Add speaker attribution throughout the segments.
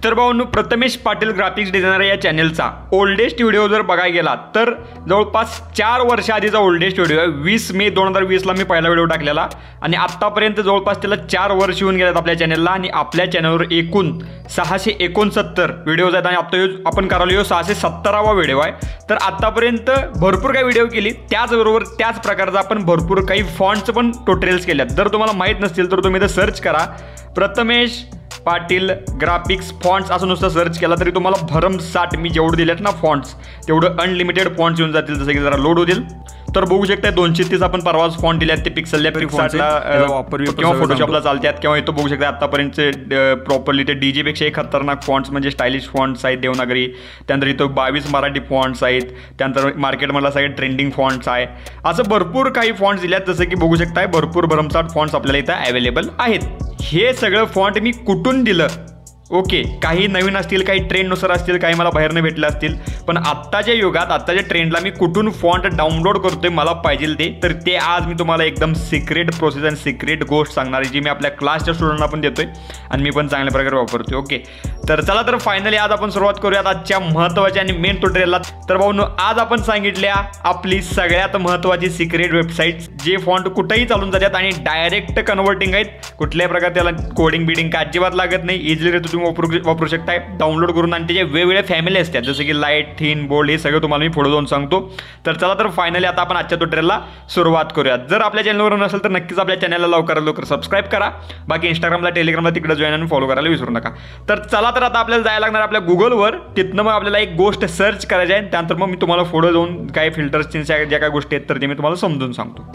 Speaker 1: तर भाऊंनो, Prathamesh Patil graphics designer या चॅनलचा ओल्डेस्ट व्हिडिओ जर बघायला गेला तर जवळपास 4 वर्ष आधीचा ओल्डेस्ट व्हिडिओ आहे। 20 मे 2020ला मी पहिला व्हिडिओ टाकलेला आणि आत्तापर्यंत जवळपास त्याला 4 वर्ष होऊन गेलेत आपल्या चॅनलला आणि आपल्या चॅनलवर एकूण 669 व्हिडिओज आहेत आणि आता आपण करायला 670वा व्हिडिओ आहे। तर आत्तापर्यंत भरपूर काही व्हिडिओ केली, त्याचबरोबर त्याच प्रकारचा आपण भरपूर काही फॉन्ट्स पण ट्युटोरियल्स केल्यात। जर तुम्हाला माहीत नसतील तर तुम्ही इथे सर्च करा प्रथमेश पाटील ग्राफिक्स फॉन्ट्स असं नुसतं सर्च केला तरी तुम्हाला भरमसाठ मी जेवढं दिलेत ना फॉन्ट्स तेवढं अनलिमिटेड फॉन्ट्स येऊन जातील। जसं की जरा लोड होतील तर बघू शकता 230 आपण परवाच फॉन्ट दिले आहेत ते पिक्सल लॅब फॉन्टला वापर किंवा फोटोशॉपला चालतात किंवा इथं बघू शकता आतापर्यंतचे प्रॉपरली ते डीजे पेक्षा एक खतरनाक फॉन्ट्स म्हणजे स्टायलिश फॉन्ट्स आहेत देवनागरी। त्यानंतर इथं 22 मराठी फॉन्ट्स आहेत, त्यानंतर मार्केटमधला सगळे ट्रेंडिंग फॉन्ट्स आहे, असं भरपूर काही फॉन्ट्स दिले आहेत। जसं की बघू शकताय भरपूर भरमसाठ फॉन्ट्स आपल्याला इथं अवेलेबल आहेत। हे सगळं फॉन्ट मी कुठून दिलं ओके, काही नवीन असतील, काही ट्रेंडनुसार असतील, काही मला बाहेरनं भेटले असतील, पण आत्ताच्या युगात आत्ताच्या ट्रेंडला मी कुठून फॉन्ट डाउनलोड करतोय मला पाहिजे ते, तर ते आज मी तुम्हाला एकदम सिक्रेट प्रोसेस आणि सिक्रेट गोष्ट सांगणार आहे जी मी आपल्या क्लासच्या स्टुडंटना पण देतोय आणि मी पण चांगल्या प्रकारे वापरतोय। ओके, तर चला तर फायनली आज आपण सुरुवात करूयात आजच्या महत्त्वाच्या आणि मेन ट्युटोरियलला। तर भाऊनो, आज आपण सांगितल्या आपली सगळ्यात महत्त्वाची सिक्रेट वेबसाईट जे फॉन्ट कुठेही चालून जातात आणि डायरेक्ट कन्वर्टिंग आहेत, कुठल्याही प्रकारे त्याला कोडिंग बिडिंग काय अजिबात लागत नाही, इझिली तुम्ही वापरू शकताय डाउनलोड करून आणि त्याचे वेगवेगळे फॅमिली असतात जसं की लाईट, थिन, बोल्ड हे सगळं तुम्हाला मी पुढे जाऊन सांगतो। तर चला तर फायनली आता आपण आजच्या ट्युटोरियलला सुरुवात करूया। जर आपल्या चॅनलवर नसेल तर नक्कीच आपल्या चॅनलला लवकर सबस्क्राईब करा, बाकी इंस्टाग्रामला टेलिग्रामला तिकडे जॉईन आणि फॉलो करायला विसरू नका। तर चला तर आता आपल्याला जायला लागणार आपल्या गुगलवर, तिथनं मग आपल्याला एक गोष्ट सर्च करायची आहे, त्यानंतर मग मी तुम्हाला पुढे जाऊन काय फिल्टर्सची ज्या काय गोष्टी आहेत तर ते मी तुम्हाला समजून सांगतो।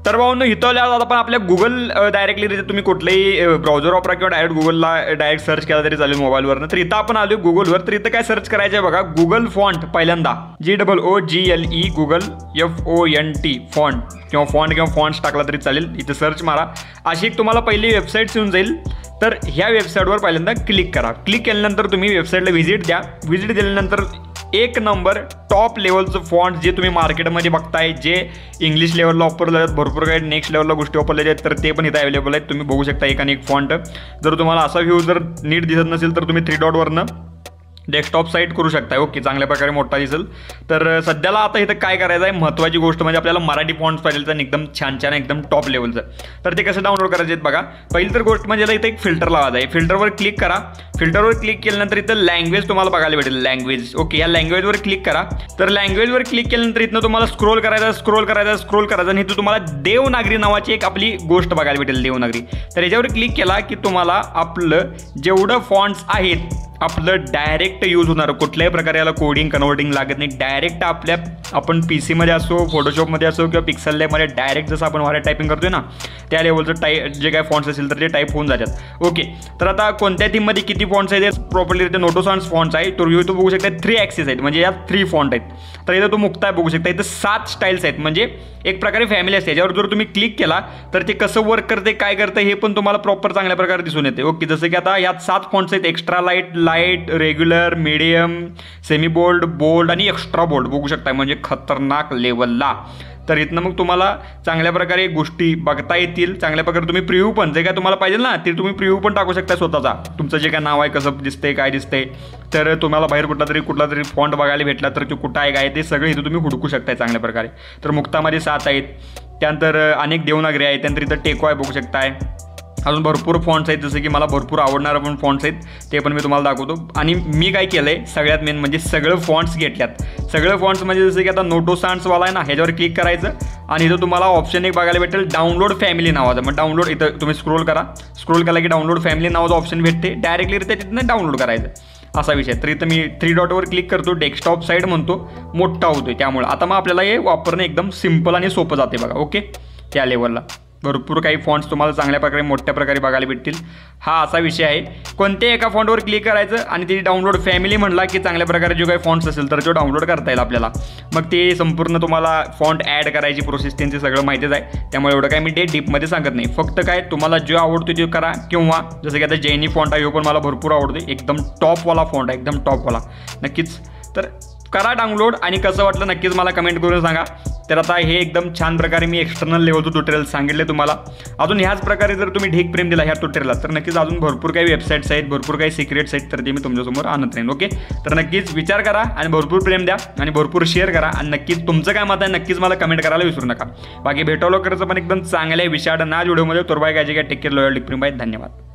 Speaker 1: तर भाऊंनो, इथं आल्यावर आपण आपल्या गुगल डायरेक्टली तुम्ही कुठलेही ब्राउझर वापरा किंवा डायरेक्ट गुगलला डायरेक्ट सर्च केला तरी चालेल मोबाईलवरनं। तर इथं आपण आलो गुगलवर, तर इथं काय सर्च करायचं आहे बघा, गुगल फॉन्ट पहिल्यांदा GOOGLE गुगल FONT फॉन्ट किंवा फॉन्ट्स टाकला तरी चालेल, इथं सर्च मारा। अशी एक तुम्हाला पहिली वेबसाईट येऊन जाईल। तर ह्या वेबसाईटवर पहिल्यांदा क्लिक करा। क्लिक केल्यानंतर तुम्ही वेबसाईटला व्हिजिट द्या। व्हिजिट दिल्यानंतर एक नंबर टॉप लेवलचं फॉन्ट जे तुम्ही मार्केटमध्ये बघताय, जे इंग्लिश लेवलला वापरले जातात, भरपूर काही नेक्स्ट लेवलला गोष्टी वापरल्या आहेत, तर ते पण इथं अवेलेबल आहेत। तुम्ही बघू शकता एक आणि एक फॉन्ट। जर तुम्हाला असा व्ह्यू जर नीट दिसत नसेल तर तुम्ही 3 डॉटवरनं डेस्कटॉप साईट करू शकताय। ओके, चांगल्या प्रकारे मोठा दिसेल। तर सध्याला आता इथं काय करायचं आहे, महत्त्वाची गोष्ट म्हणजे आपल्याला मराठी फॉन्ट्स पाहिजे तर एकदम छान एकदम टॉप लेवलचं, तर ते कसं डाउनलोड करायचे आहेत बघा। पहिली तर गोष्ट म्हणजे इथं एक फिल्टर लावायचं आहे। फिल्टरवर क्लिक करा। फिल्टरवर क्लिक केल्यानंतर इथं लँग्वेज तुम्हाला बघायला भेटेल, लँग्वेज। ओके, या लँग्वेजवर क्लिक करा। तर लँग्वेजवर क्लिक केल्यानंतर इथनं तुम्हाला स्क्रोल करायचं आणि इथं तुम्हाला देवनागरी नावाची एक आपली गोष्ट बघायला भेटेल, देवनागरी। तर याच्यावर क्लिक केला की तुम्हाला आपलं जेवढं फॉन्ट्स आहेत आपलं डायरेक्ट यूज होणार, कुठल्याही प्रकारे याला कोडिंग कन्वर्टिंग लागत नाही, डायरेक्ट आपण PC मध्ये असो, फोटोशॉपमध्ये असो किंवा पिक्सल लॅबमध्ये डायरेक्ट जसं आपण मराठी टायपिंग करतोय ना त्या लेवलचं जे काय फॉन्ट्स असेल तर ते टाईप होऊन जातात। ओके, तर आता कोणत्या थीममध्ये किती फॉन्ट्स आहेत प्रॉपरली इथे नोटोसॉन्स फॉन्ट्स आहे, तो इथं बघू शकता 3 ॲक्सेस आहेत, म्हणजे यात 3 फॉन्ट आहेत। तर इथं तो मुक्ता बघू शकता, इथं 7 स्टाईल्स आहेत, म्हणजे एक प्रकारे फॅमिली असते। याच्यावर जर तुम्ही क्लिक केला तर ते कसं वर्क करते काय करते हे पण तुम्हाला प्रॉपर चांगल्या प्रकारे दिसून येते। ओके, जसं की आता यात 7 फॉन्ट्स आहेत, extra light, regular, medium, semi bold, bold आणि एक्स्ट्रा बोल्ड बघू शकता, म्हणजे खतरनाक लेवलला। तर इथनं मग तुम्हाला चांगल्या प्रकारे गोष्टी बघता येतील, चांगल्या प्रकारे तुम्ही प्रिव्ह्यू पण जे काय तुम्हाला पाहिजे ना ते तुम्ही प्रिव्ह्यू पण टाकू शकता स्वतःचा, तुमचं जे काय नाव आहे कसं दिसते काय दिसते। तर तुम्हाला बाहेर कुठला तरी फॉन्ट बघायला भेटला तर तो कुठं आहे काय ते सगळं इथं तुम्ही हुडकू शकताय चांगल्या प्रकारे। तर मुक्तामध्ये 7 आहेत, त्यानंतर अनेक देवनागरी आहेत, त्यानंतर इथं टेको आहे बघू शकताय, अजून भरपूर फॉन्ट्स आहेत जसं की मला भरपूर आवडणारे पण फॉन्ट्स आहेत ते पण मी तुम्हाला दाखवतो। आणि मी काय केलं आहे सगळ्यात मेन म्हणजे सगळं फॉन्ट्स घेतल्यात, सगळं फॉन्ट्स म्हणजे जसं की आता नोटोसॉन्सवाला आहे ना ह्याच्यावर क्लिक करायचं आणि इथं तुम्हाला ऑप्शन एक बघायला भेटेल डाउनलोड फॅमिली नावाचं। मग डाउनलोड इथं तुम्ही स्क्रोल केला की डाउनलोड फॅमिली नावाचं ऑप्शन भेटते, डायरेक्टली तिथनं डाउनलोड करायचं असा विषय। तर इथं मी 3 डॉटवर क्लिक करतो, डेस्कटॉप साईड म्हणतो, मोठा होतोय, त्यामुळे आता मग आपल्याला हे वापरणं एकदम सिम्पल आणि सोपं जाते बघा। ओके, त्या लेवलला भरपूर काही फॉन्ट्स तुम्हाला चांगल्या प्रकारे मोठ्या प्रकारे बघायला भेटतील, हा असा विषय आहे। कोणत्याही एका फॉन्टवर क्लिक करायचं आणि ती डाउनलोड फॅमिली म्हणला की चांगल्या प्रकारे जो काही फॉन्ट्स असेल तर तो डाउनलोड करता येईल आपल्याला। मग ते संपूर्ण तुम्हाला फॉन्ट ॲड करायची प्रोसेस त्यांची सगळं माहितीच आहे, त्यामुळे एवढं काय मी ते डीपमध्ये सांगत नाही। फक्त काय तुम्हाला जो आवडतो तो करा, किंवा जसं की आता जैनी फॉन्ट आहे पण मला भरपूर आवडतो, एकदम टॉपवाला फॉन्ट आहे, एकदम टॉपवाला नक्कीच। तर करा डाउनलोड आणि कसं वाटलं नक्कीच मला कमेंट करून सांगा. तर आता हे एकदम छान प्रकारे मी एक्सटर्नल लेवलचं ट्युटोरियल सांगितले तुम्हाला. अजून ह्याच प्रकारे जर तुम्ही ढीक प्रेम दिला ह्या ट्युटोरियलला तर नक्कीच अजून भरपूर काही वेबसाईट्स आहेत, भरपूर काही सिक्रेट्स आहेत, तर ते मी तुमच्यासमोर आणत राहीन. ओके, तर नक्कीच विचार करा आणि भरपूर प्रेम द्या आणि भरपूर शेअर करा आणि नक्कीच तुमचं काय मत आहे नक्कीच मला कमेंट करायला विसरू नका. बाकी भेटवलं करायचं पण एकदम चांगल्या विषयानं आज व्हिडिओमध्ये. तर बाय, काय टेक केअर, लॉयल, ढीक प्रेम, बाय, धन्यवाद.